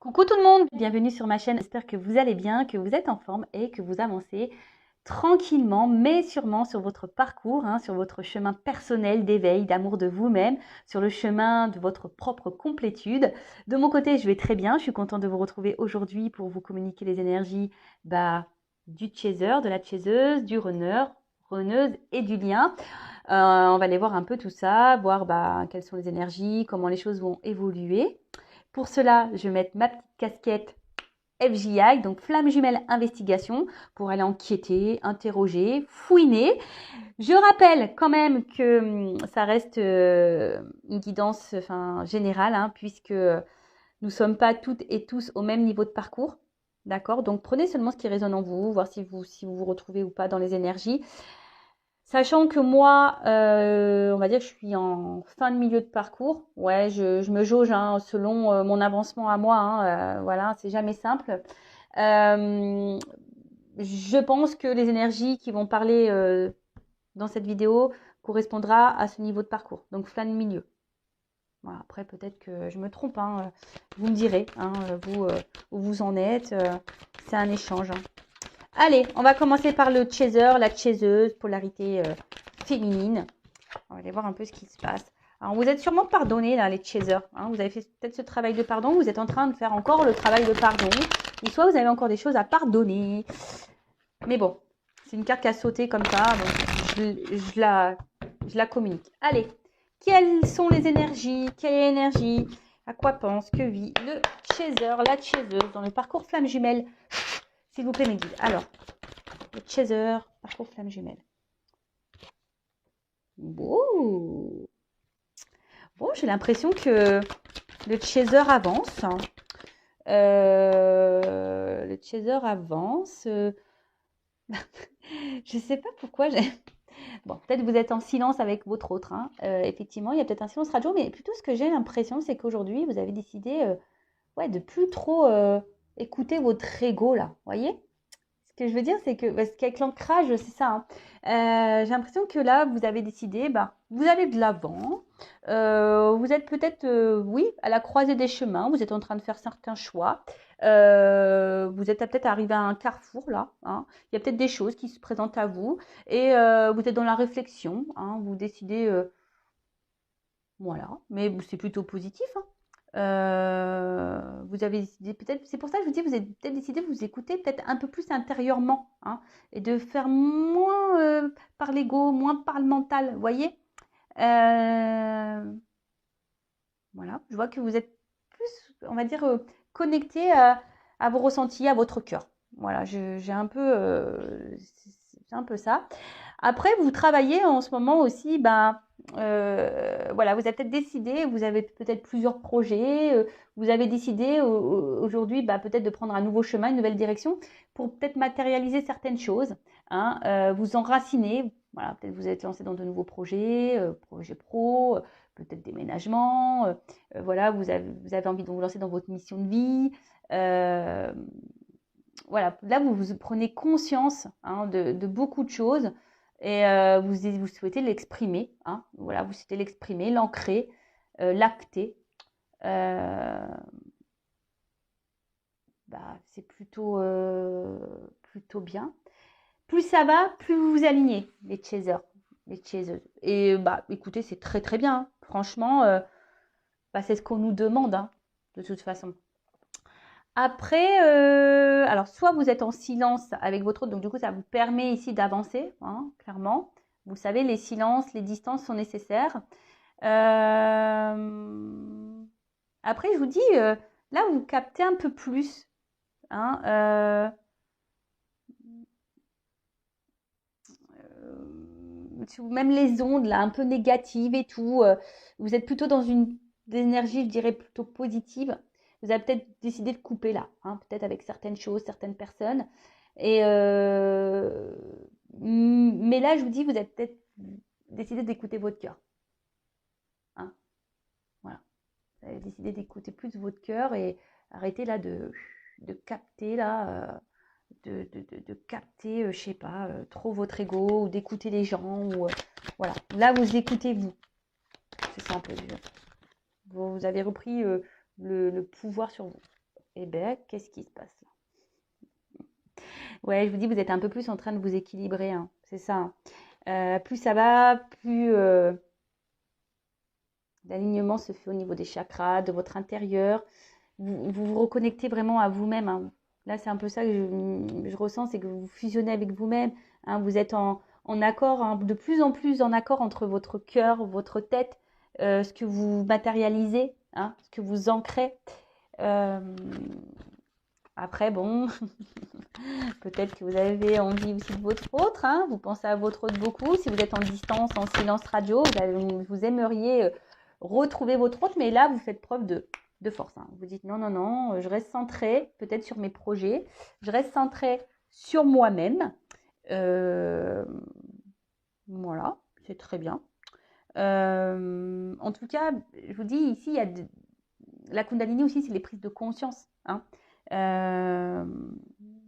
Coucou tout le monde, bienvenue sur ma chaîne. J'espère que vous allez bien, que vous êtes en forme et que vous avancez tranquillement, mais sûrement sur votre parcours, sur votre chemin personnel d'éveil, d'amour de vous-même, sur le chemin de votre propre complétude. De mon côté, je vais très bien. Je suis contente de vous retrouver aujourd'hui pour vous communiquer les énergies du chaser, de la chaiseuse, du runner, runneuse et du lien. On va aller voir un peu tout ça, voir quelles sont les énergies, comment les choses vont évoluer. Pour cela, je vais mettre ma petite casquette FJI, donc Flamme Jumelle Investigation, pour aller enquêter, interroger, fouiner. Je rappelle quand même que ça reste une guidance générale, puisque nous ne sommes pas toutes et tous au même niveau de parcours. D'accord? Donc prenez seulement ce qui résonne en vous, voir si vous retrouvez ou pas dans les énergies. Sachant que moi, on va dire que je suis en fin de milieu de parcours. Ouais, je me jauge selon mon avancement à moi. Voilà, c'est jamais simple. Euh, je pense que les énergies qui vont parler dans cette vidéo correspondra à ce niveau de parcours. Donc, fin de milieu. Voilà, après, peut-être que je me trompe. Vous me direz où vous en êtes. C'est un échange. Allez, on va commencer par le chaser, la chaiseuse, polarité féminine. On va aller voir un peu ce qui se passe. Alors, vous êtes sûrement pardonnés, là, les chasers. Vous avez fait peut-être ce travail de pardon. Vous êtes en train de faire encore le travail de pardon. Ou soit vous avez encore des choses à pardonner. Mais bon, c'est une carte qui a sauté comme ça. Donc, je la communique. Allez, quelles sont les énergies? Quelle énergie? À quoi pense? Que vit le chaser, la chaiseuse dans le parcours flamme jumelle? S'il vous plaît, mes guides. Alors, le chaser, parcours flamme jumelle. Bon, j'ai l'impression que le chaser avance. Le chaser avance. Je sais pas pourquoi. Bon, peut-être vous êtes en silence avec votre autre. Effectivement, il y a peut-être un silence radio, mais plutôt ce que j'ai l'impression, c'est qu'aujourd'hui, vous avez décidé de plus trop écouter votre ego, là. Voyez? Ce que je veux dire, c'est que, parce qu'avec l'ancrage, c'est ça. J'ai l'impression que là, vous avez décidé, vous allez de l'avant. Vous êtes peut-être, oui, à la croisée des chemins. Vous êtes en train de faire certains choix. Vous êtes peut-être arrivé à un carrefour là. Il y a peut-être des choses qui se présentent à vous et vous êtes dans la réflexion. Vous décidez, voilà, mais c'est plutôt positif. Vous avez décidé peut-être, c'est pour ça que je vous dis, vous avez peut-être décidé de vous écouter peut-être un peu plus intérieurement, et de faire moins par l'ego, moins par le mental, vous voyez. Voilà, je vois que vous êtes plus, on va dire, connecté à vos ressentis, à votre cœur. Voilà, j'ai un peu, c'est un peu ça. Après, vous travaillez en ce moment aussi, voilà, vous avez peut-être décidé, vous avez peut-être plusieurs projets, vous avez décidé aujourd'hui, peut-être de prendre un nouveau chemin, une nouvelle direction, pour peut-être matérialiser certaines choses, vous enraciner. Voilà, peut-être vous êtes lancé dans de nouveaux projets, projets pro, peut-être déménagement. Voilà, vous avez envie de vous lancer dans votre mission de vie. Voilà, là vous prenez conscience de beaucoup de choses et vous souhaitez l'exprimer. Voilà, vous souhaitez l'exprimer, l'ancrer, l'acter. Euh, c'est plutôt bien. Plus ça va, plus vous vous alignez, les chasers, les chaseuses. Et écoutez, c'est très très bien. Franchement, c'est ce qu'on nous demande, de toute façon. Après, alors soit vous êtes en silence avec votre autre, donc du coup ça vous permet ici d'avancer, clairement. Vous savez, les silences, les distances sont nécessaires. Après, je vous dis, là vous captez un peu plus. Même les ondes là, un peu négatives et tout, vous êtes plutôt dans une énergie, je dirais, plutôt positive. Vous avez peut-être décidé de couper là, peut-être avec certaines choses, certaines personnes. Et mais là, je vous dis, vous avez peut-être décidé d'écouter votre cœur. Voilà. Vous avez décidé d'écouter plus votre cœur et arrêter là de capter là. De capter, je sais pas, trop votre ego ou d'écouter les gens. Voilà. Là, vous écoutez vous. C'est ça un peu. Vous avez repris le pouvoir sur vous. Eh ben, qu'est-ce qui se passe là? Ouais, je vous dis, vous êtes un peu plus en train de vous équilibrer, hein, c'est ça, hein. Plus ça va, plus l'alignement se fait au niveau des chakras, de votre intérieur. Vous reconnectez vraiment à vous-même, hein. Là, c'est un peu ça que je ressens, c'est que vous fusionnez avec vous-même, hein. Vous êtes en accord, hein, de plus en plus en accord entre votre cœur, votre tête, ce que vous matérialisez, hein, ce que vous ancrez. Euh, Après, bon, peut-être que vous avez envie aussi de votre autre, hein, vous pensez à votre autre beaucoup. Si vous êtes en distance, en silence radio, vous aimeriez retrouver votre autre, mais là, vous faites preuve de force, hein. Vous dites non, non, non, je reste centrée peut-être sur mes projets, je reste centrée sur moi-même. Euh, voilà, c'est très bien. En tout cas, je vous dis, ici, il y a la Kundalini aussi, c'est les prises de conscience, hein. Euh,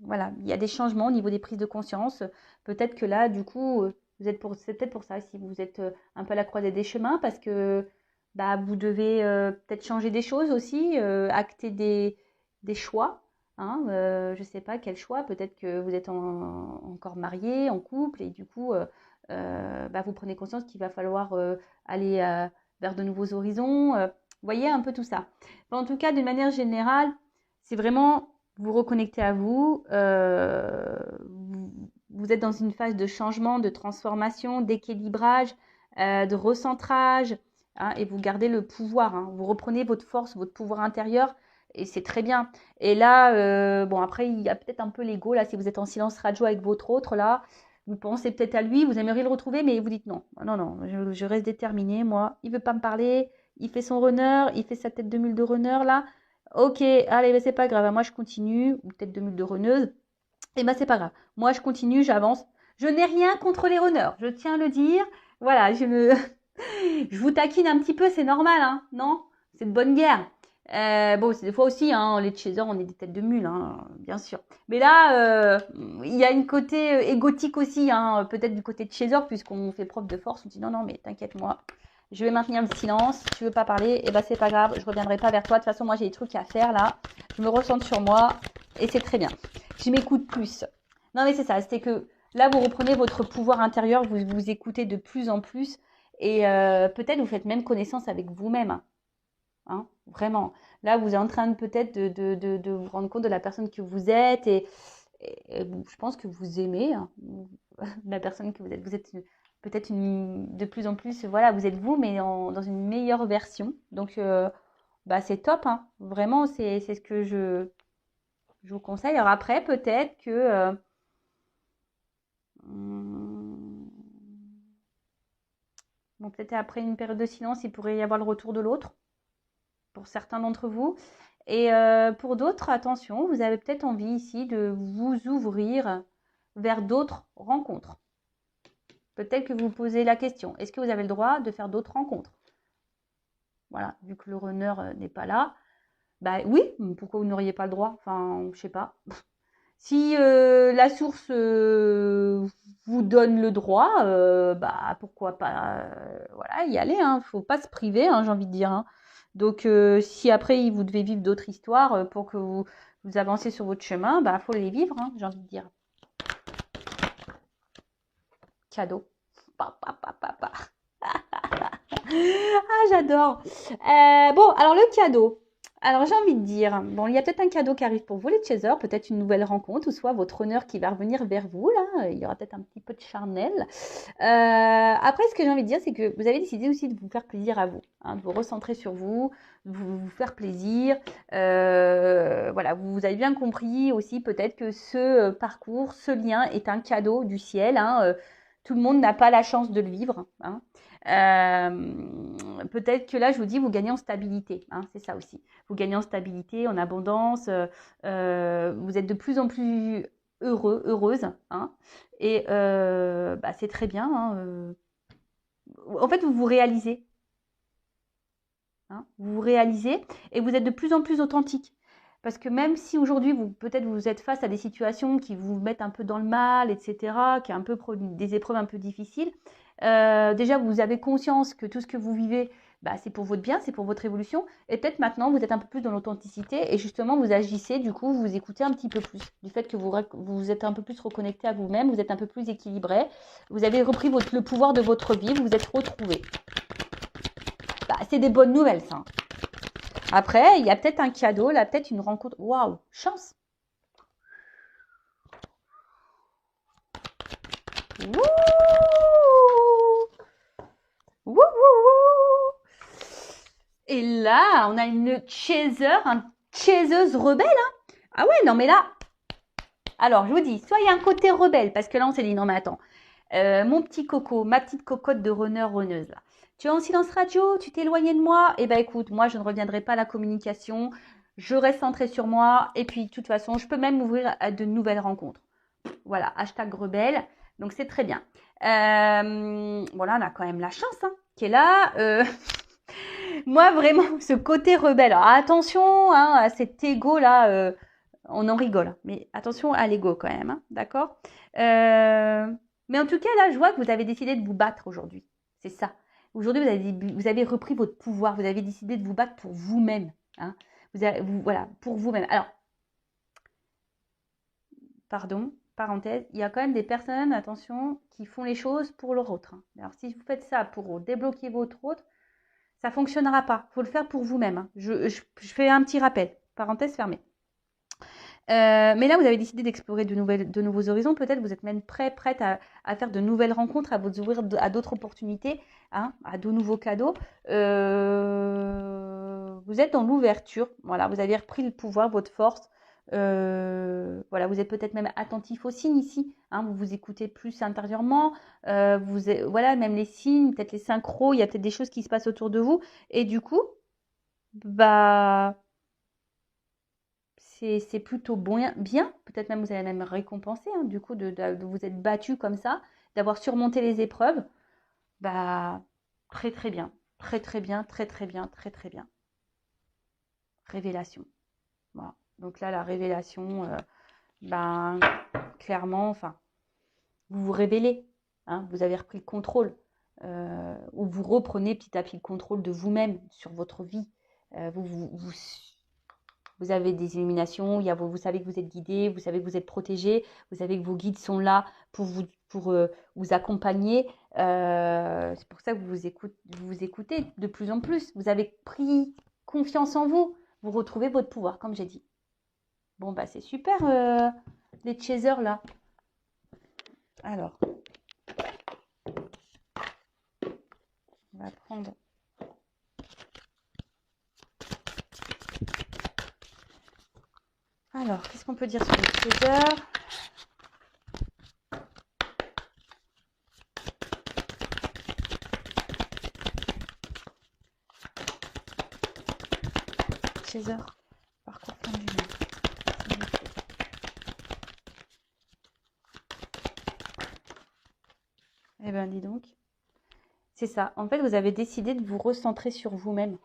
voilà, il y a des changements au niveau des prises de conscience. Peut-être que là, du coup, c'est peut-être pour ça, si vous êtes un peu à la croisée des chemins, parce que bah, vous devez peut-être changer des choses aussi, acter des choix, hein. Je ne sais pas quel choix, peut-être que vous êtes encore marié, en couple, et du coup, bah, vous prenez conscience qu'il va falloir aller vers de nouveaux horizons. Vous voyez un peu tout ça. En tout cas, d'une manière générale, c'est vraiment vous reconnecter à vous. Vous êtes dans une phase de changement, de transformation, d'équilibrage, de recentrage, hein, et vous gardez le pouvoir, hein. Vous reprenez votre force, votre pouvoir intérieur, et c'est très bien. Et là, bon, après, il y a peut-être un peu l'ego, là, si vous êtes en silence radio avec votre autre, là, vous pensez peut-être à lui, vous aimeriez le retrouver, mais vous dites non, non, non, je reste déterminée, moi. Il ne veut pas me parler, il fait son runner, il fait sa tête de mule de runner, là. Ok, allez, bah, c'est pas grave, moi je continue, ou tête de mule de runneuse, et bah c'est pas grave. Moi je continue, j'avance. Je n'ai rien contre les runners, je tiens à le dire. Voilà, je vous taquine un petit peu, c'est normal, hein, non? C'est de bonne guerre. Bon, c'est des fois aussi, hein, les chasers, on est des têtes de mule, hein, bien sûr. Mais là, il y a une côté égotique aussi, hein, peut-être du côté de chaser, puisqu'on fait preuve de force. On dit non, non, mais t'inquiète, moi, je vais maintenir le silence. Si tu veux pas parler, eh ben c'est pas grave, je reviendrai pas vers toi. De toute façon, moi, j'ai des trucs à faire là. Je me ressens sur moi et c'est très bien. Je m'écoute plus. Non, mais c'est ça, c'était que là, vous reprenez votre pouvoir intérieur, vous vous écoutez de plus en plus. Et peut-être vous faites même connaissance avec vous-même, hein, vraiment. Là, vous êtes en train de peut-être de vous rendre compte de la personne que vous êtes et je pense que vous aimez, hein, la personne que vous êtes. Vous êtes peut-être de plus en plus, voilà, vous êtes vous, mais dans une meilleure version. Donc, bah, c'est top, hein. Vraiment, c'est ce que je vous conseille. Alors après, peut-être que hum, bon, peut-être après une période de silence, il pourrait y avoir le retour de l'autre pour certains d'entre vous. Et pour d'autres, attention, vous avez peut-être envie ici de vous ouvrir vers d'autres rencontres. Peut-être que vous vous posez la question, est-ce que vous avez le droit de faire d'autres rencontres? Voilà, vu que le runner n'est pas là. Bah oui, pourquoi vous n'auriez pas le droit? Enfin, je sais pas. Si la source vous donne le droit, bah pourquoi pas voilà, y aller, hein. Faut pas se priver, hein, j'ai envie de dire, hein. Donc si après vous devez vivre d'autres histoires pour que vous avancez sur votre chemin, bah faut les vivre, hein, j'ai envie de dire. Cadeau. Pa, pa, pa, pa, pa. Ah, j'adore. Bon, alors le cadeau. Alors j'ai envie de dire, bon, il y a peut-être un cadeau qui arrive pour vous les chasers, peut-être une nouvelle rencontre, ou soit votre honneur qui va revenir vers vous, là, il y aura peut-être un petit peu de charnel. Après, ce que j'ai envie de dire, c'est que vous avez décidé aussi de vous faire plaisir à vous, hein, de vous recentrer sur vous, de vous faire plaisir. Voilà, vous avez bien compris aussi peut-être que ce parcours, ce lien est un cadeau du ciel, hein, tout le monde n'a pas la chance de le vivre, hein. Peut-être que là, je vous dis, vous gagnez en stabilité, hein, c'est ça aussi. Vous gagnez en stabilité, en abondance, vous êtes de plus en plus heureux, heureuse, hein, et bah, c'est très bien, hein, en fait, vous vous réalisez, hein, vous vous réalisez et vous êtes de plus en plus authentique. Parce que même si aujourd'hui, peut-être vous êtes face à des situations qui vous mettent un peu dans le mal, etc., qui est un peu des épreuves un peu difficiles, déjà vous avez conscience que tout ce que vous vivez, bah, c'est pour votre bien, c'est pour votre évolution. Et peut-être maintenant, vous êtes un peu plus dans l'authenticité et justement, vous agissez, du coup, vous écoutez un petit peu plus. Du fait que vous êtes un peu plus reconnecté à vous-même, vous êtes un peu plus équilibré, vous avez repris le pouvoir de votre vie, vous vous êtes retrouvé. Bah, c'est des bonnes nouvelles, ça. Après, il y a peut-être un cadeau, là, peut-être une rencontre. Waouh, chance. Wouh! Wouh, wouh, wouh! Et là, on a une chaseuse rebelle. Hein. Ah ouais, non mais là, alors je vous dis, soit il y a un côté rebelle, parce que là on s'est dit, non mais attends, mon petit coco, ma petite cocotte de runneuse là, tu es en silence radio, tu t'es éloigné de moi, eh ben écoute, moi je ne reviendrai pas à la communication, je reste centrée sur moi, et puis de toute façon, je peux même m'ouvrir à de nouvelles rencontres. Voilà, hashtag rebelle, donc c'est très bien. Voilà, on a quand même la chance hein, qui est là. Moi, vraiment, ce côté rebelle. Alors, attention hein, à cet ego-là, on en rigole. Mais attention à l'ego quand même, hein, d'accord Mais en tout cas, là, je vois que vous avez décidé de vous battre aujourd'hui. C'est ça. Aujourd'hui, vous avez repris votre pouvoir. Vous avez décidé de vous battre pour vous-même. Hein. Voilà, pour vous-même. Alors, pardon, parenthèse, il y a quand même des personnes, attention, qui font les choses pour leur autre. Hein. Alors, si vous faites ça pour débloquer votre autre, ça ne fonctionnera pas. Il faut le faire pour vous-même. Hein. Je fais un petit rappel. Parenthèse fermée. Mais là, vous avez décidé d'explorer de nouveaux horizons. Peut-être vous êtes même prête à faire de nouvelles rencontres, à vous ouvrir à d'autres opportunités, hein, à de nouveaux cadeaux. Vous êtes dans l'ouverture. Voilà, vous avez repris le pouvoir, votre force. Voilà, vous êtes peut-être même attentif aux signes ici. Hein, vous vous écoutez plus intérieurement. Voilà, même les signes, peut-être les synchros. Il y a peut-être des choses qui se passent autour de vous. Et du coup, bah c'est plutôt bien. Peut-être même vous allez même récompenser, hein, du coup, de vous être battu comme ça, d'avoir surmonté les épreuves. Bah, très très bien. Très très bien, très très bien, très très bien. Révélation. Voilà. Donc là, la révélation, ben, clairement, enfin, vous vous révélez. Hein, vous avez repris le contrôle. Ou vous reprenez petit à petit le contrôle de vous-même sur votre vie. Vous avez des illuminations, vous savez que vous êtes guidé, vous savez que vous êtes protégé, vous savez que vos guides sont là pour vous accompagner. C'est pour ça que vous vous écoutez de plus en plus. Vous avez pris confiance en vous. Vous retrouvez votre pouvoir, comme j'ai dit. Bon, bah c'est super, les chasers là. Alors, on va prendre... Alors, qu'est-ce qu'on peut dire sur les chasers ? Chaser, parcours fin du monde. Eh ben, dis donc. C'est ça. En fait, vous avez décidé de vous recentrer sur vous-même.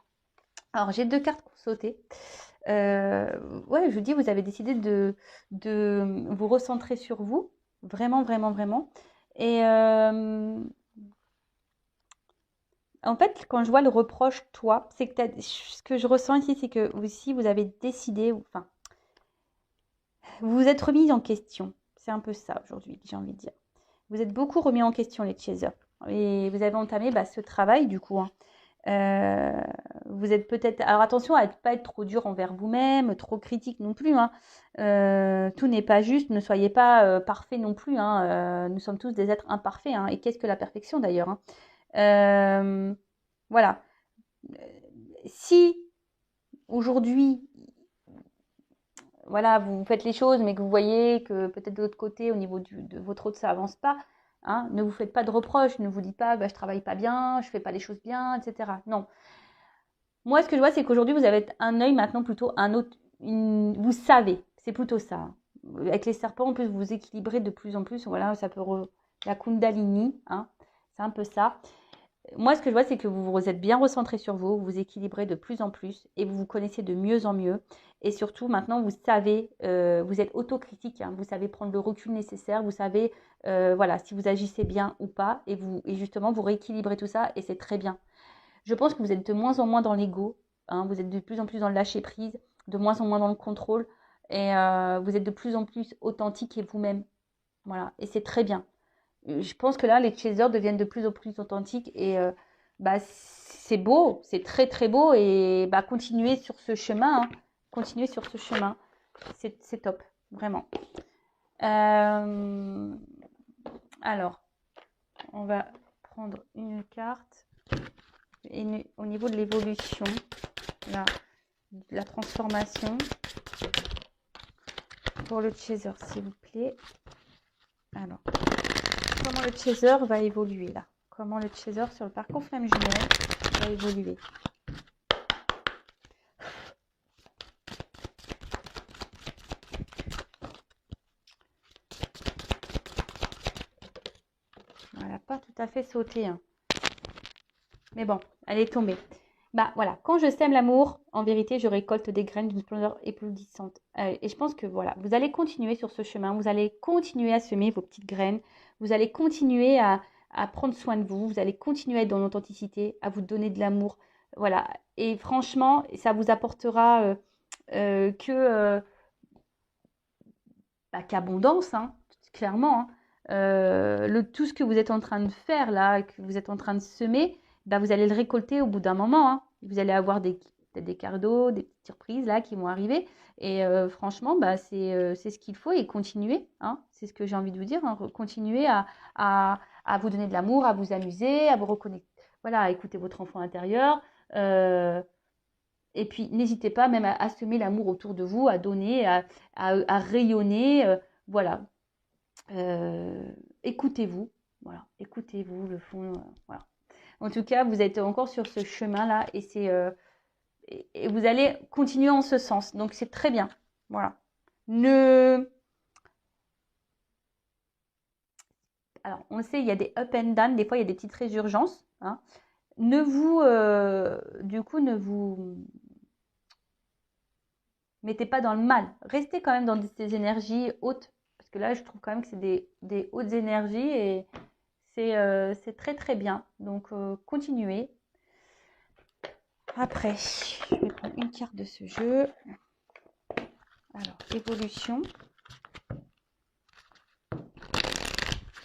Alors, j'ai 2 cartes pour sauter. Ouais, je vous dis, vous avez décidé de vous recentrer sur vous. Vraiment, vraiment, vraiment. Et en fait, quand je vois le reproche, toi, c'est que ce que je ressens ici, c'est que aussi, vous avez décidé, enfin, vous vous êtes remis en question. C'est un peu ça aujourd'hui, j'ai envie de dire. Vous êtes beaucoup remis en question, les chasers. Et vous avez entamé ce travail, du coup. Hein. Vous êtes peut-être... Alors attention à ne pas être trop dur envers vous-même, trop critique non plus. Hein. Tout n'est pas juste, ne soyez pas parfait non plus. Hein. Nous sommes tous des êtres imparfaits. Hein. Et qu'est-ce que la perfection d'ailleurs hein. Voilà. Si aujourd'hui, voilà, vous faites les choses, mais que vous voyez que peut-être de l'autre côté, au niveau de votre autre, ça avance pas, hein, ne vous faites pas de reproches, ne vous dites pas je travaille pas bien, je fais pas les choses bien, etc. Non. Moi, ce que je vois, c'est qu'aujourd'hui, vous avez un œil maintenant plutôt un autre. Vous savez, c'est plutôt ça. Hein. Avec les serpents, en plus, vous vous équilibrez de plus en plus. Voilà, ça peut. La Kundalini, hein, c'est un peu ça. Moi, ce que je vois, c'est que vous êtes bien recentré sur vous, vous vous équilibrez de plus en plus et vous vous connaissez de mieux en mieux. Et surtout, maintenant, vous savez, vous êtes autocritique, hein, vous savez prendre le recul nécessaire, vous savez, voilà, si vous agissez bien ou pas. Et justement, vous rééquilibrez tout ça et c'est très bien. Je pense que vous êtes de moins en moins dans l'ego, hein, vous êtes de plus en plus dans le lâcher prise, de moins en moins dans le contrôle, et vous êtes de plus en plus authentique et vous-même. Voilà, et c'est très bien. Je pense que là, les chasers deviennent de plus en plus authentiques et bah, c'est beau, c'est très très beau et bah, continuez sur ce chemin, hein. Continuez sur ce chemin, c'est top, vraiment. Alors, on va prendre une carte et au niveau de l'évolution, là, de la transformation pour le chaser, s'il vous plaît. Alors, comment le chaser va évoluer là? Comment le chaser sur le parcours flamme jumelle va évoluer? Elle n'a pas tout à fait sauté, hein. Mais bon, elle est tombée. Bah voilà, quand je sème l'amour, en vérité, je récolte des graines d'une splendeur éplodissante. Et je pense que voilà, vous allez continuer sur ce chemin, vous allez continuer à semer vos petites graines, vous allez continuer à prendre soin de vous, vous allez continuer à être dans l'authenticité, à vous donner de l'amour. Voilà, et franchement, ça vous apportera qu'abondance, hein, clairement. Hein. Tout ce que vous êtes en train de faire là, que vous êtes en train de semer, bah, vous allez le récolter au bout d'un moment. Hein. Vous allez avoir peut-être des cadeaux, des petites surprises là qui vont arriver. Et franchement, bah, c'est ce qu'il faut et continuer. Hein. C'est ce que j'ai envie de vous dire. Hein. Continuez à vous donner de l'amour, à vous amuser, à vous reconnecter. Voilà, à écouter votre enfant intérieur. Et puis, n'hésitez pas même à semer l'amour autour de vous, à donner, à rayonner. Voilà. Écoutez-vous. Voilà. Écoutez-vous, le fond. Voilà. En tout cas, vous êtes encore sur ce chemin-là et vous allez continuer en ce sens. Donc, c'est très bien. Voilà. Alors, on le sait, il y a des up and down. Des fois, il y a des petites résurgences. Hein. Du coup, ne vous mettez pas dans le mal. Restez quand même dans ces énergies hautes. Parce que là, je trouve quand même que c'est des hautes énergies et c'est très très bien. Donc, continuez. Après, je vais prendre une carte de ce jeu. Alors, évolution.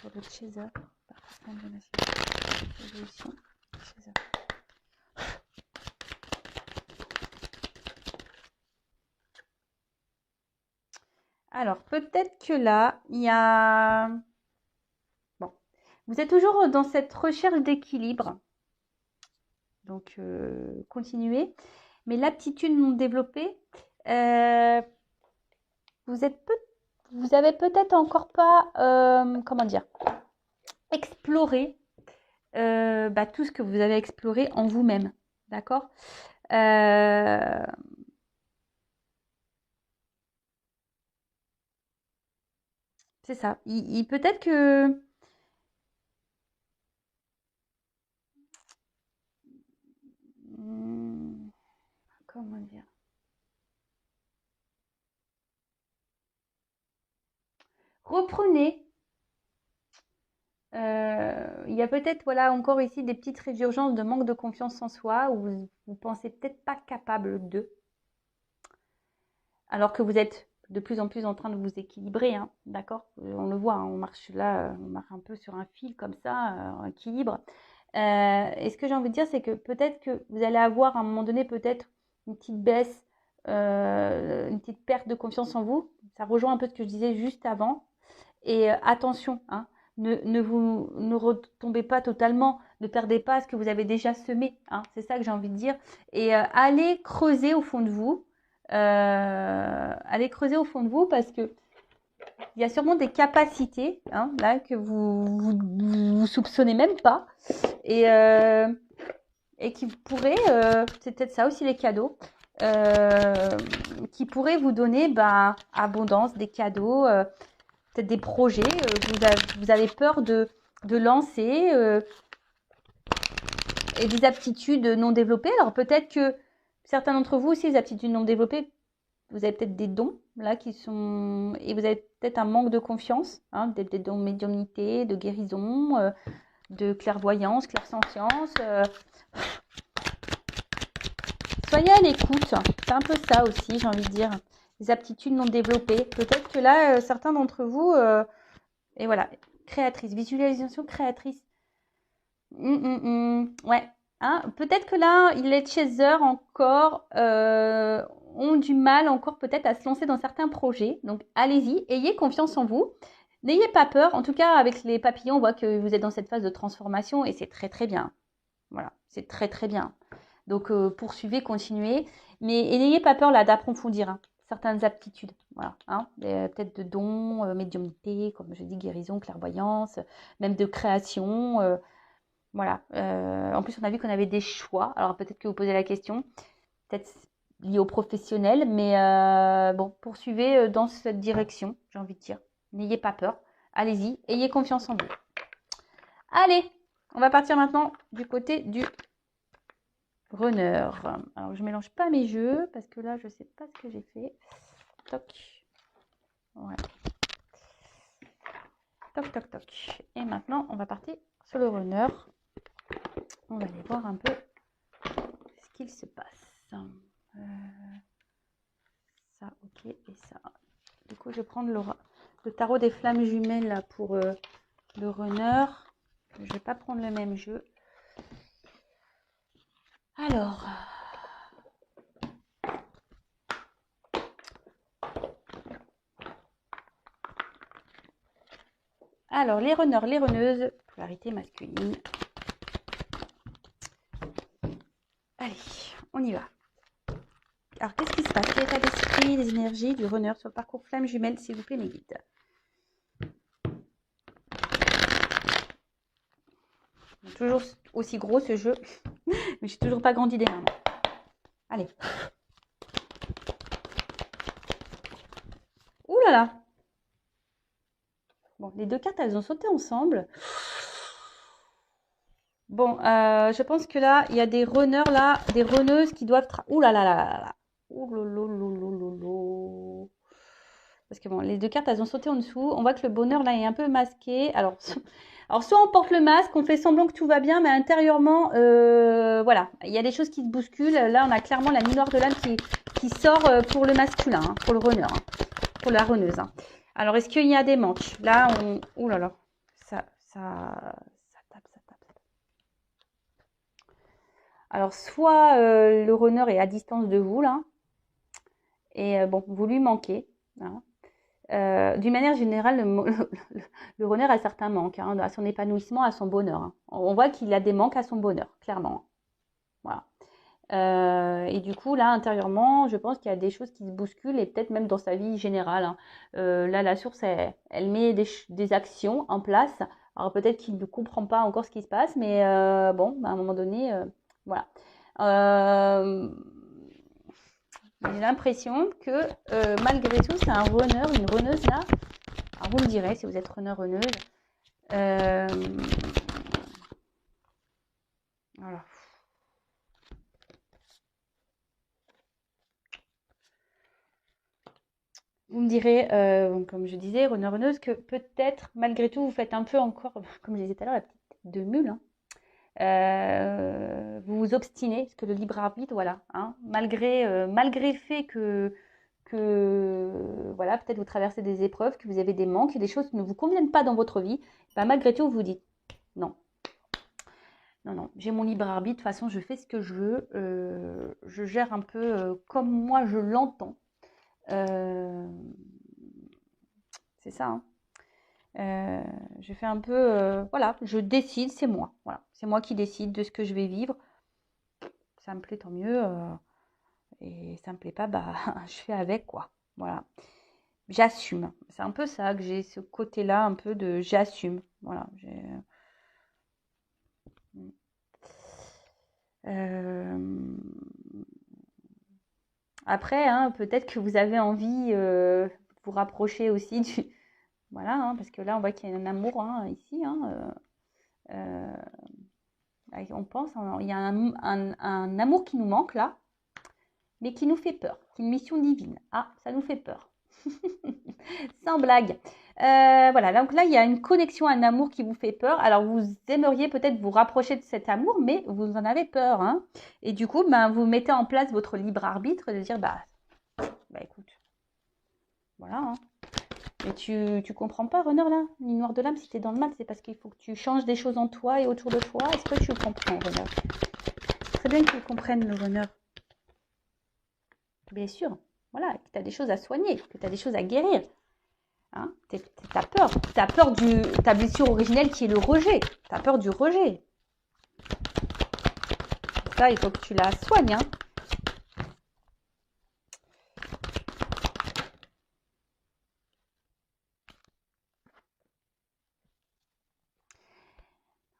Pour le chaser. Évolution. Chaser. Alors, peut-être que là, il y a... Bon, vous êtes toujours dans cette recherche d'équilibre. Donc, continuez. Mais l'aptitude non développée, vous avez peut-être encore pas, comment dire, exploré tout ce que vous avez exploré en vous-même. D'accord? C'est ça. Peut-être que... comment dire? Reprenez. Il y a peut-être voilà, encore ici des petites résurgences de manque de confiance en soi où vous ne pensez peut-être pas capable de. Alors que vous êtes de plus en plus en train de vous équilibrer, hein, d'accord? On le voit, hein, on marche là, on marche un peu sur un fil comme ça, en équilibre. Et ce que j'ai envie de dire, c'est que peut-être que vous allez avoir à un moment donné peut-être une petite baisse, une petite perte de confiance en vous. Ça rejoint un peu ce que je disais juste avant. Et attention, hein, ne retombez pas totalement, ne perdez pas ce que vous avez déjà semé. Hein, c'est ça que j'ai envie de dire. Et allez creuser au fond de vous. Allez creuser au fond de vous parce que il y a sûrement des capacités hein, là que vous soupçonnez même pas et qui pourraient, c'est peut-être ça aussi les cadeaux, qui pourraient vous donner abondance, des cadeaux, peut-être des projets que vous avez peur de lancer et des aptitudes non développées. Alors peut-être que certains d'entre vous aussi, les aptitudes non développées, vous avez peut-être des dons là qui sont et vous avez peut-être un manque de confiance, hein, des dons de médiumnité, de guérison, de clairvoyance, clairsentience. soyez à l'écoute. C'est un peu ça aussi, j'ai envie de dire. Les aptitudes non développées. Peut-être que là, certains d'entre vous, et voilà, créatrice, visualisation créatrice. Ouais. Hein, peut-être que là, les chasers encore ont du mal encore peut-être à se lancer dans certains projets. Donc, allez-y, ayez confiance en vous. N'ayez pas peur. En tout cas, avec les papillons, on voit que vous êtes dans cette phase de transformation et c'est très, très bien. Voilà, c'est très, très bien. Donc, poursuivez, continuez. Mais n'ayez pas peur là d'approfondir certaines aptitudes. Voilà, hein, peut-être de dons, médiumnité, comme je dis, guérison, clairvoyance, même de création. Voilà. En plus, on a vu qu'on avait des choix. Alors, peut-être que vous posez la question, peut-être lié au professionnel, mais bon, poursuivez dans cette direction, j'ai envie de dire. N'ayez pas peur. Allez-y, ayez confiance en vous. Allez, on va partir maintenant du côté du runner. Alors, je mélange pas mes jeux parce que là, je sais pas ce que j'ai fait. Toc. Ouais. Toc, toc, toc. Et maintenant, on va partir sur le runner. On va aller voir un peu ce qu'il se passe. Ça, ok, et ça. Du coup, je vais prendre le tarot des flammes jumelles là, pour le runner. Je ne vais pas prendre le même jeu. Alors, les runners, les runneuses, polarité masculine. Allez, on y va. Alors, qu'est-ce qui se passe? Quel état d'esprit, des énergies du runner sur le parcours flamme jumelle, s'il vous plaît, mes guides? Toujours aussi gros ce jeu, mais je n'ai toujours pas grandi des mains. Allez. Ouh là là. Bon, les deux cartes, elles ont sauté ensemble. Bon, je pense que là, il y a des runners là, des runneuses qui doivent... Ouh là là là là là. Ouh là là là là là. Parce que bon, les deux cartes, elles ont sauté en dessous. On voit que le bonheur là est un peu masqué. Alors soit on porte le masque, on fait semblant que tout va bien, mais intérieurement, voilà, il y a des choses qui se bousculent. Là, on a clairement la nuit noire de l'âme qui sort pour le masculin, hein, pour le runner, hein, pour la runneuse. Hein. Alors, est-ce qu'il y a des manques? Là, ouh là là, ça tape. Alors, soit le runner est à distance de vous, là, et bon, vous lui manquez. Hein. D'une manière générale, le runner a certains manques hein, à son épanouissement, à son bonheur. Hein. On voit qu'il a des manques à son bonheur, clairement. Voilà. Et du coup, là, intérieurement, je pense qu'il y a des choses qui se bousculent et peut-être même dans sa vie générale. Hein. Là, la source, elle met des actions en place. Alors peut-être qu'il ne comprend pas encore ce qui se passe, mais bon, à un moment donné, voilà. J'ai l'impression que malgré tout, c'est un runner, une runneuse là. Alors vous me direz si vous êtes runner, runneuse. Voilà. Vous me direz, comme je disais, runner, runneuse, que peut-être malgré tout, vous faites un peu encore, comme je disais tout à l'heure, la petite de mule. Hein. Vous vous obstinez, parce que le libre arbitre, voilà, hein, malgré le fait que voilà, peut-être vous traversez des épreuves, que vous avez des manques, des choses qui ne vous conviennent pas dans votre vie, ben malgré tout, vous vous dites non. Non, j'ai mon libre arbitre, de toute façon, je fais ce que je veux, je gère un peu comme moi je l'entends. C'est ça, hein. Je fais un peu, voilà, je décide, c'est moi. Voilà, c'est moi qui décide de ce que je vais vivre. Ça me plaît, tant mieux. Et ça me plaît pas, bah, je fais avec, quoi. Voilà. J'assume. C'est un peu ça que j'ai, ce côté-là, un peu de j'assume. Voilà. Après, hein, peut-être que vous avez envie de vous rapprocher aussi du... Voilà, hein, parce que là, on voit qu'il y a un amour hein, ici. Hein, on pense, il y a un amour qui nous manque là, mais qui nous fait peur. C'est une mission divine. Ah, ça nous fait peur. Sans blague. Voilà, donc là, il y a une connexion, un amour qui vous fait peur. Alors, vous aimeriez peut-être vous rapprocher de cet amour, mais vous en avez peur, hein. Et du coup, ben, vous mettez en place votre libre arbitre de dire, bah écoute, voilà, hein. Mais tu comprends pas, Renard, là, ni noir de l'âme, si tu es dans le mal, c'est parce qu'il faut que tu changes des choses en toi et autour de toi. Est-ce que tu le comprends, Renard? Très bien que tu le comprennes, le Renard. Bien sûr, voilà, que tu as des choses à soigner, que tu as des choses à guérir. Hein, t'as peur. T'as peur de ta blessure originelle qui est le rejet. T'as peur du rejet. Ça, il faut que tu la soignes. Hein.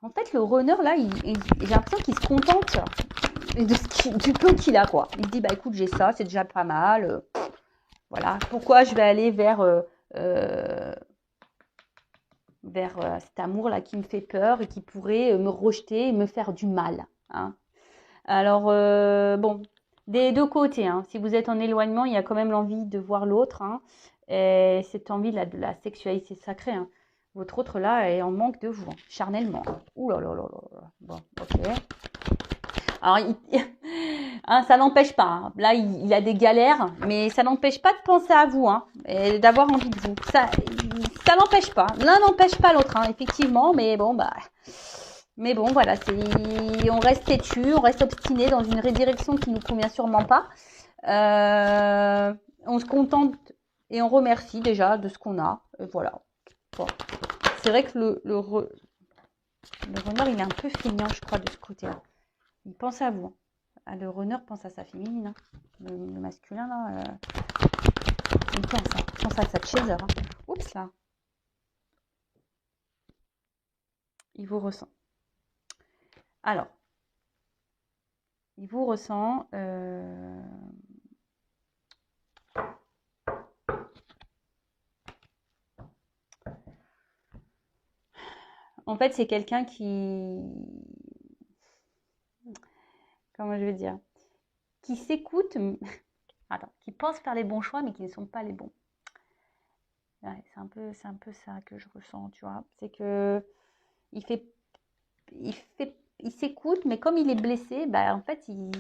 En fait, le runner, là, j'ai l'impression qu'il se contente du peu qu'il a, quoi. Il se dit, bah écoute, j'ai ça, c'est déjà pas mal. Voilà. Pourquoi je vais aller vers cet amour-là qui me fait peur et qui pourrait me rejeter et me faire du mal. Hein. Alors, bon, des deux côtés. Hein. Si vous êtes en éloignement, il y a quand même l'envie de voir l'autre. Hein. Et cette envie de la sexualité sacrée. Hein. Votre autre là est en manque de vous, hein, charnellement. Ouh là là là là. Bon, ok. Alors, hein, ça n'empêche pas. Hein. Là, il a des galères, mais ça n'empêche pas de penser à vous hein, et d'avoir envie de vous. Ça n'empêche pas. L'un n'empêche pas l'autre, hein, effectivement. Mais bon, voilà, on reste têtu, on reste obstiné dans une direction qui nous convient sûrement pas. On se contente et on remercie déjà de ce qu'on a. Voilà. Bon. C'est vrai que le renard, il est un peu feignant, je crois, de ce côté-là. Il pense à vous. Ah, le runner pense à sa féminine. Hein. Le masculin, là, il pense à sa chaser. Hein. Oups, là. Il vous ressent. Alors, il vous ressent. En fait, c'est quelqu'un qui... Comment je veux dire? Qui s'écoute... Attends, qui pense faire les bons choix, mais qui ne sont pas les bons. Ouais, c'est un peu ça que je ressens, tu vois. C'est que il s'écoute, mais comme il est blessé, bah, en fait, il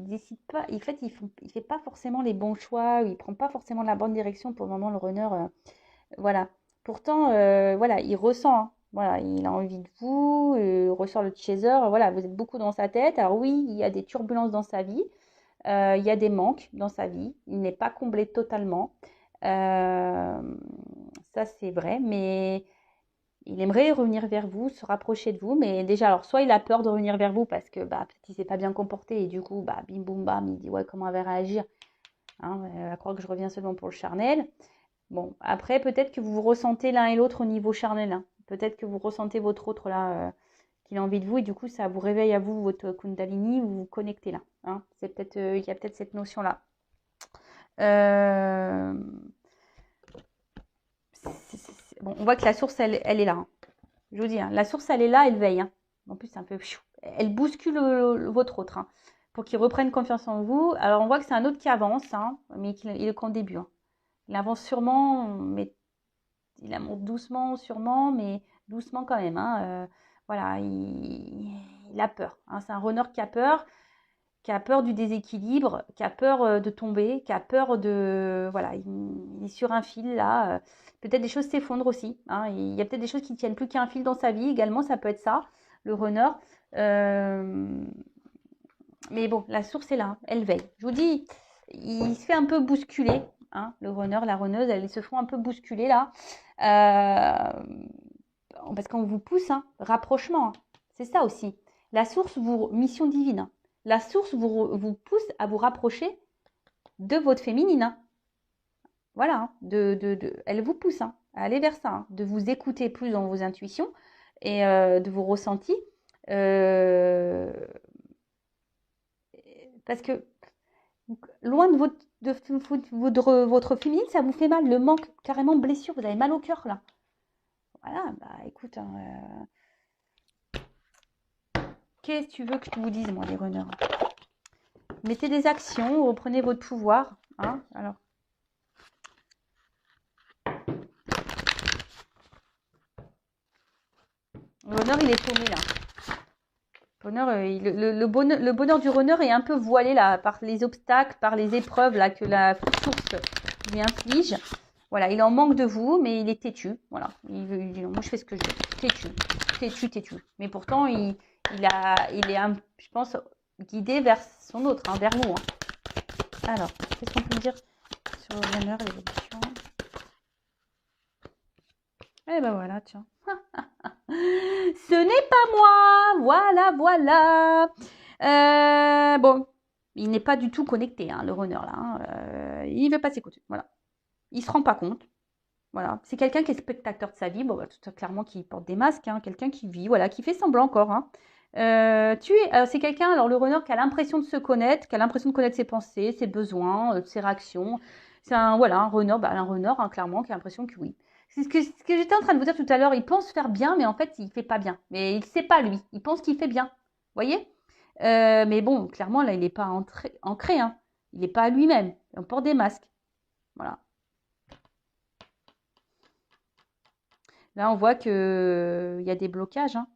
décide pas. En fait, il fait pas forcément les bons choix, il prend pas forcément la bonne direction pour le moment, le runner. Voilà. Pourtant, voilà, il ressent. Hein. Voilà, il a envie de vous, ressort le chaser. Voilà, vous êtes beaucoup dans sa tête. Alors oui, il y a des turbulences dans sa vie. Il y a des manques dans sa vie. Il n'est pas comblé totalement. Ça, c'est vrai, mais il aimerait revenir vers vous, se rapprocher de vous, mais déjà, alors soit il a peur de revenir vers vous parce que peut-être qu'il s'est pas bien comporté et du coup, bim boum bam, il dit ouais, comment elle va réagir hein, à croire que je reviens seulement pour le charnel. Bon, après, peut-être que vous vous ressentez l'un et l'autre au niveau charnel. Hein. Peut-être que vous ressentez votre autre là, qu'il a envie de vous et du coup, ça vous réveille à vous votre Kundalini, vous vous connectez là. Hein. C'est peut-être, il y a peut-être cette notion-là. Bon, on voit que la source, elle est là. Hein. Je vous dis, hein, la source, elle est là, elle veille. Hein. En plus, c'est un peu... Elle bouscule votre autre hein, pour qu'il reprenne confiance en vous. Alors, on voit que c'est un autre qui avance, hein, mais il est qu'en début. Hein. Il avance sûrement, mais il avance doucement, sûrement, mais doucement quand même. Hein. Voilà, il a peur. Hein. C'est un runner qui a peur du déséquilibre, qui a peur de tomber, qui a peur de... Voilà, il est sur un fil là. Peut-être des choses s'effondrent aussi. Hein. Il y a peut-être des choses qui ne tiennent plus qu'à un fil dans sa vie également, ça peut être ça, le runner. Mais bon, la source est là, elle veille. Je vous dis, il se fait un peu bousculer. Hein, le runner, la runneuse, elles se font un peu bousculer là. Parce qu'on vous pousse, hein, rapprochement. Hein. C'est ça aussi. La source, mission divine. Hein. La source vous pousse à vous rapprocher de votre féminine. Hein. Voilà, hein, elle vous pousse hein, à aller vers ça, hein, de vous écouter plus dans vos intuitions et de vos ressentis. Parce que loin de votre féminine, ça vous fait mal. Le manque, carrément blessure, vous avez mal au cœur là. Voilà, écoute, hein, qu'est-ce que tu veux que je vous dise, moi, les runners? Mettez des actions, reprenez votre pouvoir. Hein, alors. runner, il est paumé là. Le bonheur du runner est un peu voilé là par les obstacles, par les épreuves là que la source lui inflige. Voilà, il en manque de vous, mais il est têtu. Voilà, il dit non, moi je fais ce que je veux. Têtu. Mais pourtant, il est, je pense, guidé vers son autre, hein, vers vous. Hein. Alors, qu'est-ce qu'on peut dire sur le runner, l'évolution? Eh ben voilà, tiens. Ce n'est pas moi. Voilà. Bon, il n'est pas du tout connecté, hein, le runner là. Hein. Il ne veut pas s'écouter. Voilà. Il ne se rend pas compte. Voilà. C'est quelqu'un qui est spectateur de sa vie. Bon, tout clairement qui porte des masques. Hein. Quelqu'un qui vit, voilà, qui fait semblant encore. Hein. C'est quelqu'un, alors le runner, qui a l'impression de se connaître, qui a l'impression de connaître ses pensées, ses besoins, ses réactions. C'est un runner, hein, clairement, qui a l'impression que oui. C'est ce que j'étais en train de vous dire tout à l'heure. Il pense faire bien, mais en fait, il fait pas bien. Mais il ne sait pas, lui. Il pense qu'il fait bien. Vous voyez mais bon, clairement, là, il n'est pas ancré. Hein. Il n'est pas à lui-même. On porte des masques. Voilà. Là, on voit qu'il y a des blocages. Hein.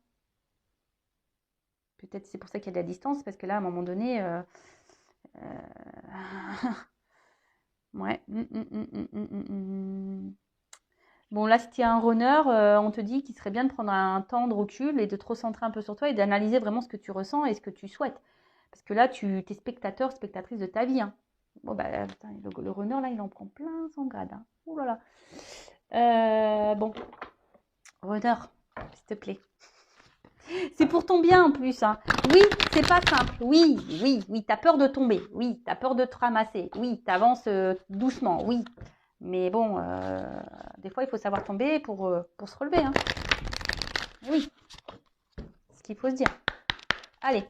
Peut-être c'est pour ça qu'il y a de la distance, parce que là, à un moment donné... ouais. Bon, là, si tu es un runner, on te dit qu'il serait bien de prendre un temps de recul et de te recentrer un peu sur toi et d'analyser vraiment ce que tu ressens et ce que tu souhaites. Parce que là, tu es spectatrice de ta vie. Hein. Bon, bah, putain, le runner, là, il en prend plein son grade. Hein. Ouh là là. Bon, runner, s'il te plaît. C'est pour ton bien en plus. Hein. Oui, c'est pas simple. Oui, t'as peur de tomber. Oui, t'as peur de te ramasser. Oui, t'avances doucement. Oui. Mais bon, des fois, il faut savoir tomber pour se relever. Hein. Oui, ce qu'il faut se dire. Allez.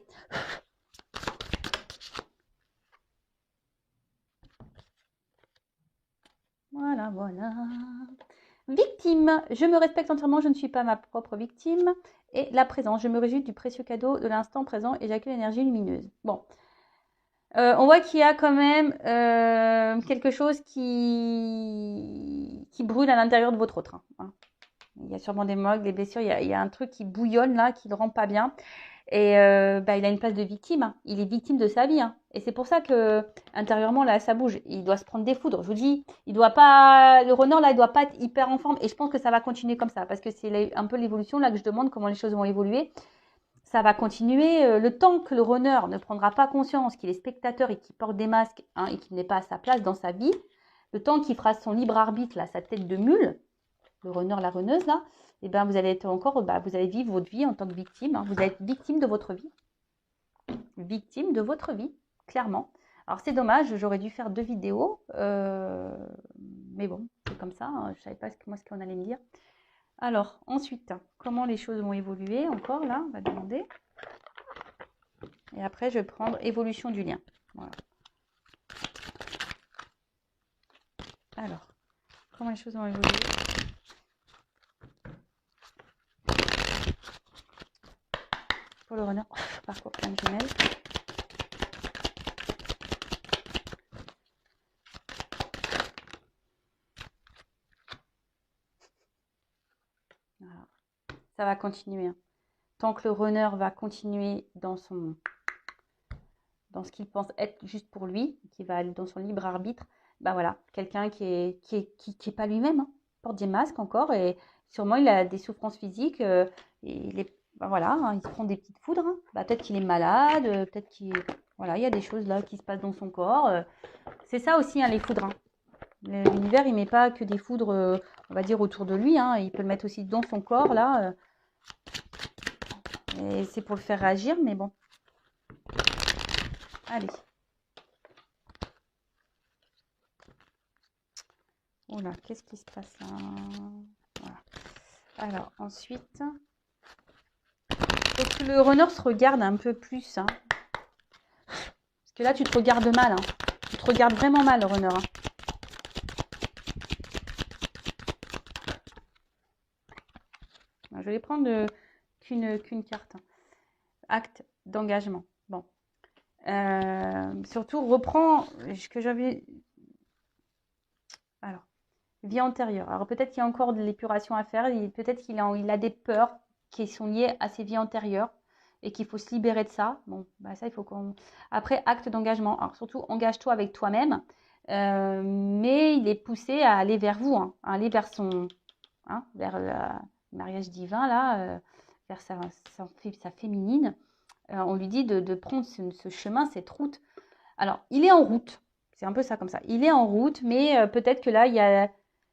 Voilà. Victime. Je me respecte entièrement, je ne suis pas ma propre victime. Et la présence. Je me réjouis du précieux cadeau de l'instant présent et j'accueille l'énergie lumineuse. Bon. On voit qu'il y a quand même quelque chose qui brûle à l'intérieur de votre autre. Hein. Il y a sûrement des moques, des blessures. Il y a un truc qui bouillonne là, qui ne le rend pas bien. Et il a une place de victime. Hein. Il est victime de sa vie. Hein. Et c'est pour ça que intérieurement là, ça bouge. Il doit se prendre des foudres. Je vous dis, le runner là, il doit pas être hyper en forme. Et je pense que ça va continuer comme ça, parce que c'est un peu l'évolution là que je demande, comment les choses vont évoluer. Ça va continuer le temps que le runner ne prendra pas conscience qu'il est spectateur et qu'il porte des masques, hein, et qu'il n'est pas à sa place dans sa vie. Le temps qu'il fera son libre arbitre, là, sa tête de mule, le runner, la runneuse, là, et ben vous allez être encore, vous allez vivre votre vie en tant que victime. Hein. Vous allez être victime de votre vie. Victime de votre vie, clairement. Alors c'est dommage, j'aurais dû faire 2 vidéos. Mais bon, c'est comme ça. Hein, je ne savais pas ce qu'on allait me dire. Alors, ensuite, comment les choses vont évoluer encore, là, on va demander. Et après, je vais prendre évolution du lien. Voilà. Alors, comment les choses vont évoluer? Pour le runner, parcours plein de jumelles. Voilà. Ça va continuer. Hein. Tant que le runner va continuer dans ce qu'il pense être juste pour lui, qui va aller dans son libre arbitre, ben voilà, quelqu'un qui est pas lui-même, hein, porte des masques encore, et sûrement il a des souffrances physiques, il est, ben voilà, hein, il se prend des petites foudres, hein. Ben, peut-être qu'il est malade, peut-être voilà, il y a des choses là qui se passent dans son corps, c'est ça aussi, hein, les foudres. Hein. L'univers, il met pas que des foudres, on va dire, autour de lui, hein, il peut le mettre aussi dans son corps, là, et c'est pour le faire réagir, mais bon. Allez. Oula, qu'est-ce qui se passe là? Voilà. Alors, ensuite, faut que le runner se regarde un peu plus. Hein. Parce que là, tu te regardes mal. Hein. Tu te regardes vraiment mal, le runner. Hein. Je vais prendre qu'une carte. Hein. Acte d'engagement. Bon. Surtout, reprends ce que j'avais... Alors, vie antérieure. Alors, peut-être qu'il y a encore de l'épuration à faire. Peut-être qu'il a des peurs qui sont liées à ses vies antérieures et qu'il faut se libérer de ça. Bon, bah ça, il faut qu'on... Après, acte d'engagement. Alors, surtout, engage-toi avec toi-même. Mais il est poussé à aller vers vous, hein, à aller vers son... Hein, vers le mariage divin, là, vers sa féminine. On lui dit de prendre ce chemin, cette route. Alors, il est en route. C'est un peu ça comme ça. Il est en route, mais peut-être que là,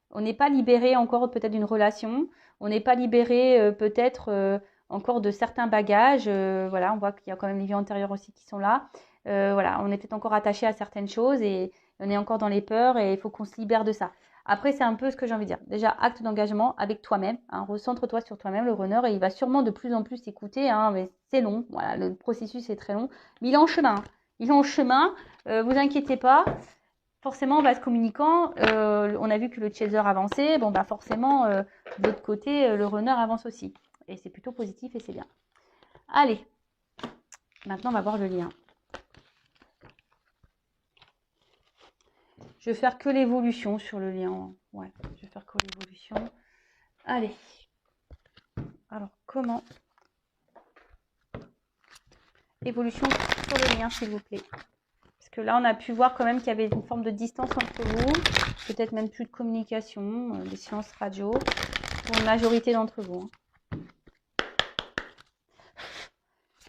on n'est pas libéré encore peut-être d'une relation. On n'est pas libéré peut-être encore de certains bagages. Voilà, on voit qu'il y a quand même les vies antérieures aussi qui sont là. Voilà, on est peut-être encore attaché à certaines choses et on est encore dans les peurs et il faut qu'on se libère de ça. Après, c'est un peu ce que j'ai envie de dire. Déjà, acte d'engagement avec toi-même. Hein, recentre-toi sur toi-même, le runner, et il va sûrement de plus en plus t'écouter. Hein, mais c'est long. Voilà, le processus est très long. Mais il est en chemin. Hein. Il est en chemin. Vous inquiétez pas. Forcément, en vase communicant, on a vu que le chaser avançait. Bon, bah forcément, de l'autre côté, le runner avance aussi. Et c'est plutôt positif et c'est bien. Allez. Maintenant, on va voir le lien. Je vais faire que l'évolution sur le lien. Ouais, je vais faire que l'évolution. Allez. Alors, comment? Évolution sur le lien, s'il vous plaît. Parce que là, on a pu voir quand même qu'il y avait une forme de distance entre vous. Peut-être même plus de communication, des séances radio. Pour une majorité d'entre vous. Hein.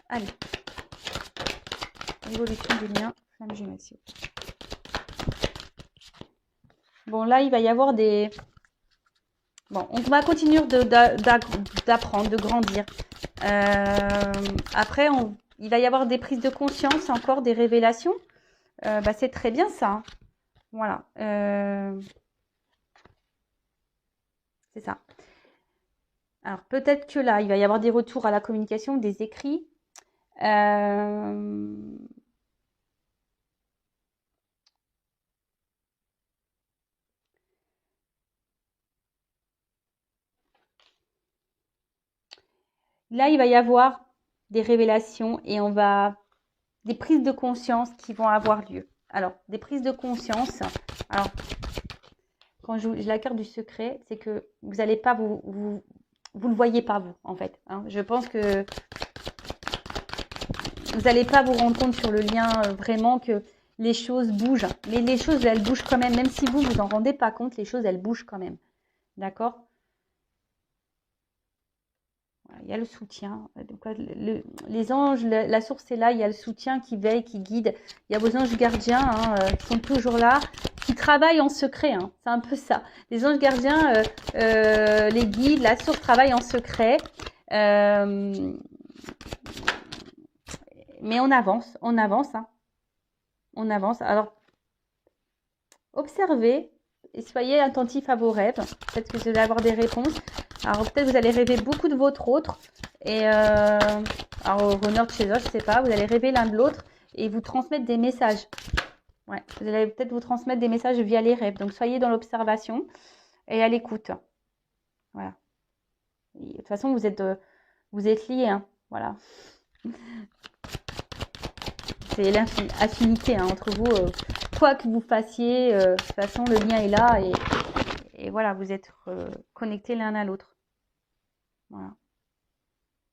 Allez. Évolution du lien, flamme jumelle, s'il vous plaît. Bon, là, il va y avoir des... Bon, on va continuer d'apprendre, de grandir. Après, il va y avoir des prises de conscience, encore des révélations. Bah, c'est très bien ça. Hein. Voilà. C'est ça. Alors, peut-être que là, il va y avoir des retours à la communication, des écrits. Là, il va y avoir des révélations et des prises de conscience qui vont avoir lieu. Alors, des prises de conscience. Alors, quand je la carte du secret, c'est que vous n'allez pas vous le voyez pas vous, en fait. Hein. Je pense que vous n'allez pas vous rendre compte sur le lien vraiment que les choses bougent. Les choses, elles bougent quand même. Même si vous en rendez pas compte, les choses, elles bougent quand même. D'accord ? Il y a le soutien. Donc, les anges, la source est là. Il y a le soutien qui veille, qui guide. Il y a vos anges gardiens qui sont toujours là, qui travaillent en secret. Hein. C'est un peu ça. Les anges gardiens, les guides, la source travaille en secret. Mais on avance. Hein. On avance. Alors, observez et soyez attentifs à vos rêves. Peut-être que vous allez avoir des réponses. Alors, peut-être vous allez rêver beaucoup de votre autre. Et alors, runner de chez eux, je sais pas. Vous allez rêver l'un de l'autre et vous transmettre des messages. Ouais, vous allez peut-être vous transmettre des messages via les rêves. Donc, soyez dans l'observation et à l'écoute. Voilà. Et, de toute façon, vous êtes liés. Hein. Voilà. C'est l'affinité hein, entre vous. Quoi que vous fassiez, de toute façon, le lien est là. Et voilà, vous êtes connectés l'un à l'autre. Voilà.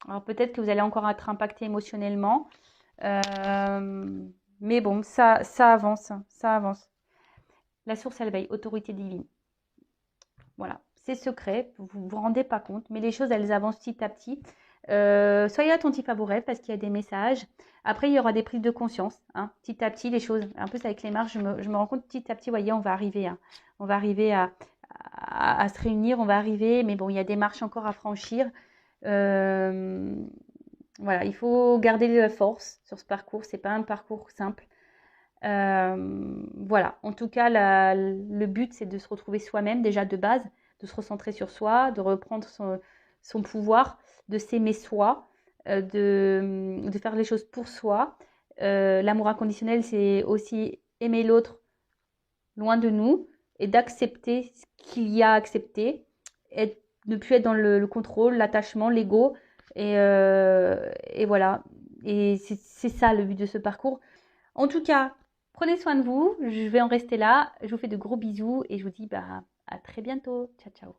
Alors peut-être que vous allez encore être impacté émotionnellement. Mais bon, ça avance. Ça avance. La source, elle veille. Autorité divine. Voilà. C'est secret. Vous ne vous rendez pas compte. Mais les choses, elles avancent petit à petit. Soyez attentifs à vos rêves parce qu'il y a des messages. Après, il y aura des prises de conscience. Hein, petit à petit, les choses. Un peu ça avec les marches, je me rends compte petit à petit, vous voyez, on va arriver à se réunir. On va arriver. Mais bon, il y a des marches encore à franchir. Voilà, il faut garder la force sur ce parcours. C'est pas un parcours simple. Voilà, en tout cas, le but, c'est de se retrouver soi-même déjà de base, de se recentrer sur soi, de reprendre son pouvoir, de s'aimer soi, de faire les choses pour soi. L'amour inconditionnel, c'est aussi aimer l'autre loin de nous et d'accepter ce qu'il y a à accepter, et ne plus être dans le contrôle, l'attachement, l'ego. Et voilà. Et c'est ça le but de ce parcours. En tout cas, prenez soin de vous. Je vais en rester là. Je vous fais de gros bisous et je vous dis à très bientôt. Ciao, ciao.